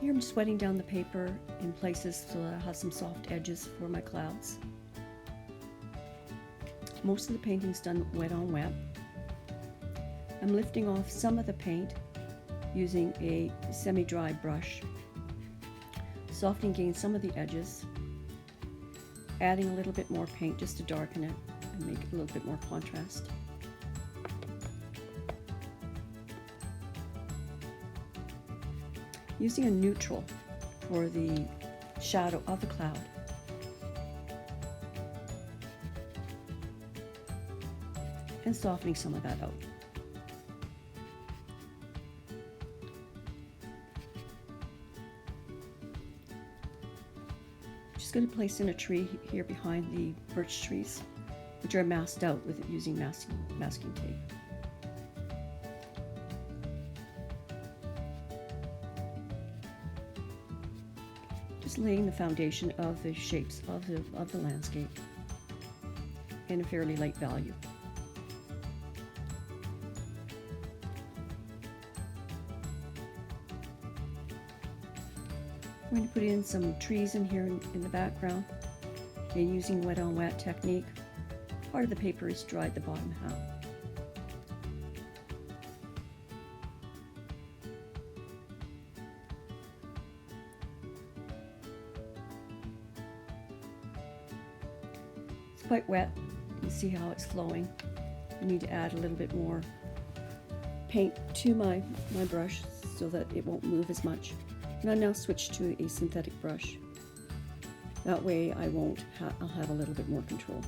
Here I'm just wetting down the paper in places so that I have some soft edges for my clouds. Most of the painting's done wet on wet. I'm lifting off some of the paint using a semi-dry brush, softening again some of the edges, adding a little bit more paint just to darken it and make it a little bit more contrast. Using a neutral for the shadow of the cloud. And softening some of that out. Just going to place in a tree here behind the birch trees, which are masked out with using masking tape. Just laying the foundation of the shapes of the landscape in a fairly light value. I'm going to put in some trees in here in the background, again using wet on wet technique. Part of the paper is dried, the bottom half. It's quite wet. You can see how it's flowing. I need to add a little bit more paint to my brush so that it won't move as much. And I'll now switch to a synthetic brush. That way I'll have a little bit more control.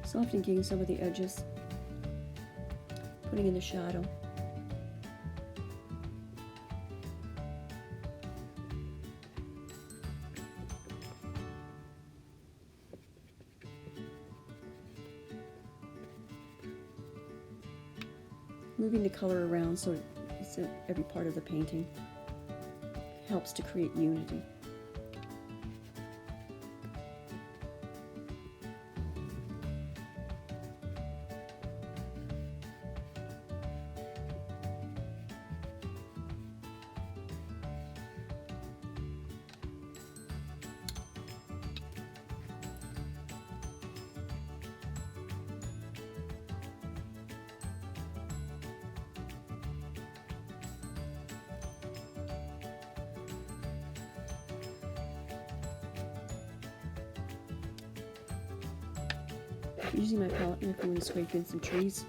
Softening some of the edges, putting in the shadow. Moving the color around so it's in every part of the painting helps to create unity. Using my palette knife, I'm going to scrape in some trees.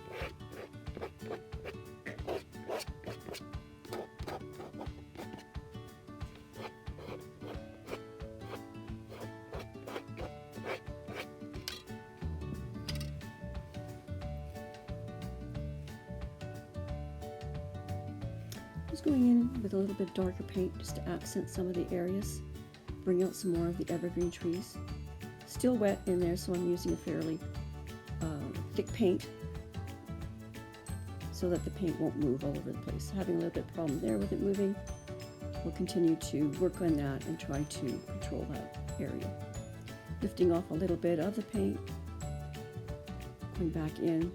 Just going in with a little bit darker paint just to accent some of the areas, bring out some more of the evergreen trees. Still wet in there, so I'm using a fairly thick paint so that the paint won't move all over the place. Having a little bit of problem there with it moving. We'll continue to work on that and try to control that area. Lifting off a little bit of the paint, going back in.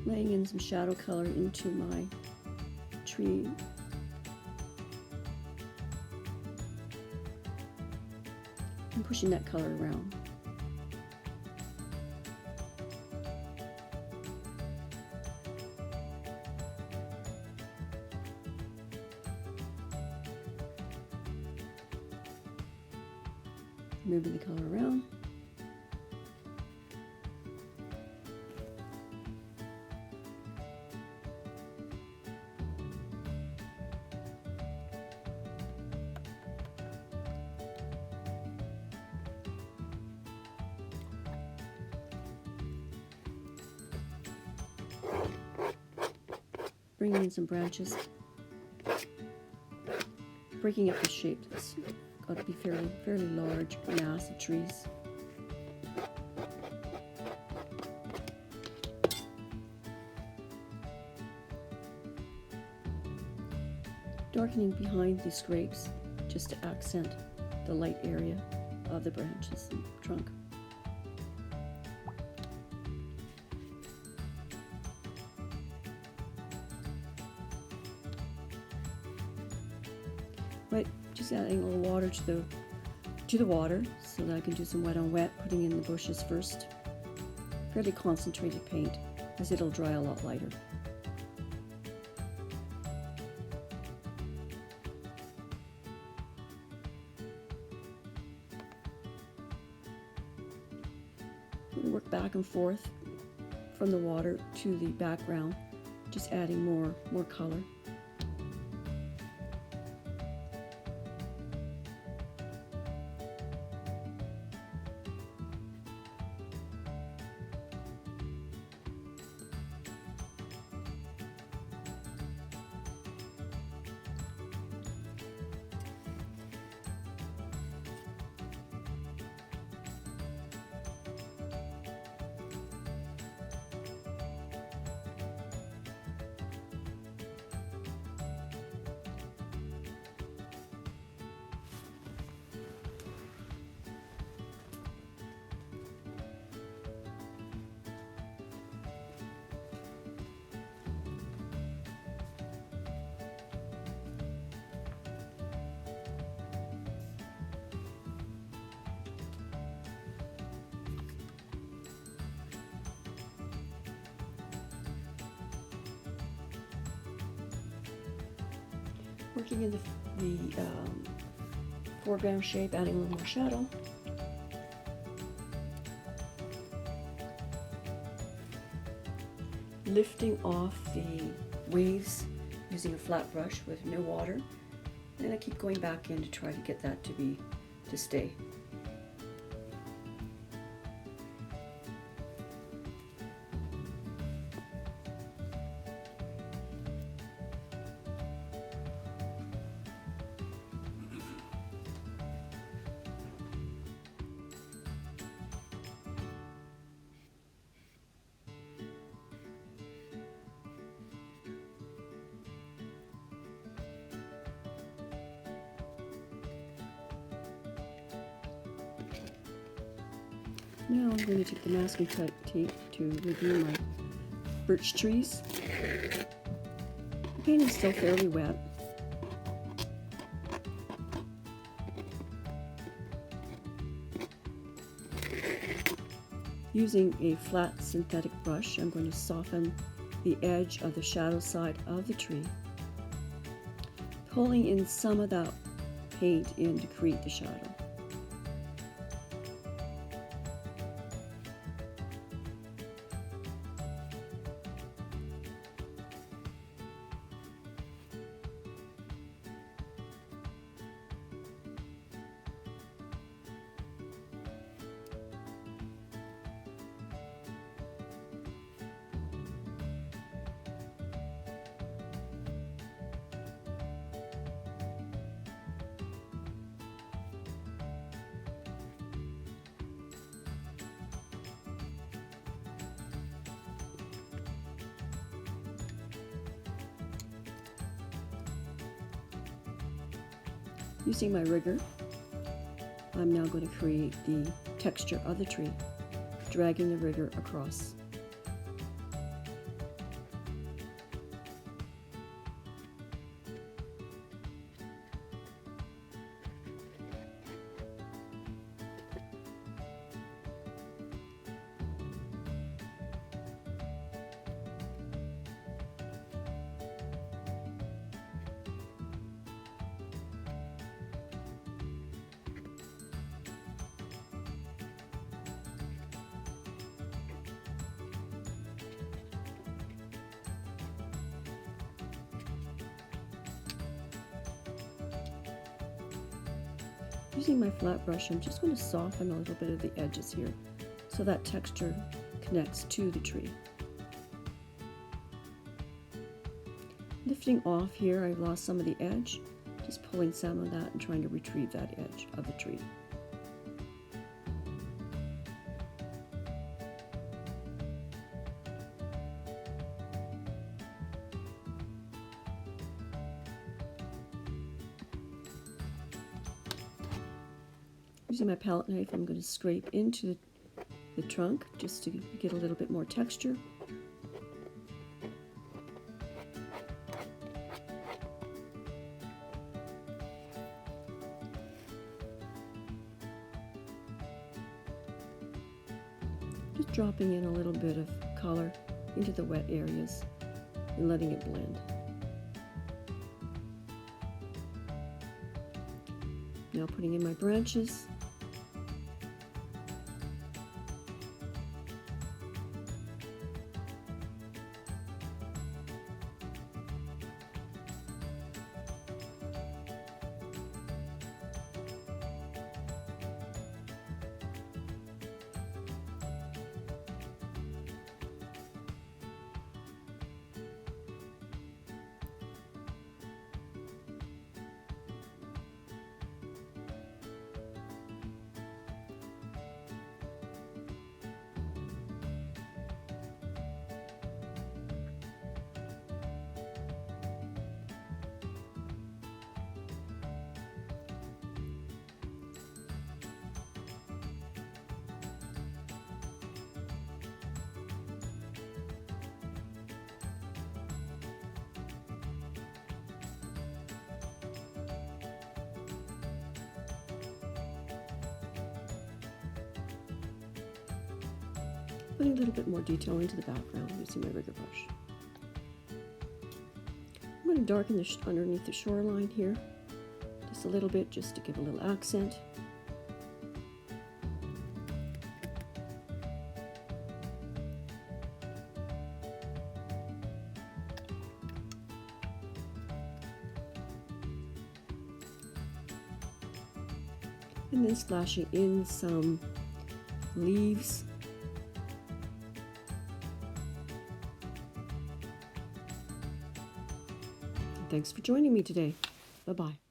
Laying in some shadow color into my tree. And pushing that color around. Moving the color around. bringing in some branches, breaking up the shape. It's got to be fairly large mass of trees. Darkening behind the scrapes just to accent the light area of the branches and trunk. Right, just adding a little water to the water so that I can do some wet on wet, putting in the bushes first. Fairly concentrated paint, as it'll dry a lot lighter. We work back and forth from the water to the background, just adding more color. Working in the foreground shape, adding a little more shadow. Lifting off the waves using a flat brush with no water. And I keep going back in to try to get that to stay. Now I'm going to take the masking tape to review my birch trees. The paint is still fairly wet. Using a flat synthetic brush, I'm going to soften the edge of the shadow side of the tree, pulling in some of that paint in to create the shadow. Using my rigger, I'm now going to create the texture of the tree, dragging the rigger across. Using my flat brush, I'm just going to soften a little bit of the edges here so that texture connects to the tree. Lifting off here, I lost some of the edge, just pulling some of that and trying to retrieve that edge of the tree. Using my palette knife, I'm going to scrape into the trunk just to get a little bit more texture. Just dropping in a little bit of color into the wet areas and letting it blend. Now putting in my branches. Putting a little bit more detail into the background using my rigger brush. I'm going to darken underneath the shoreline here, just a little bit, just to give a little accent. And then splashing in some leaves. Thanks for joining me today. Bye-bye.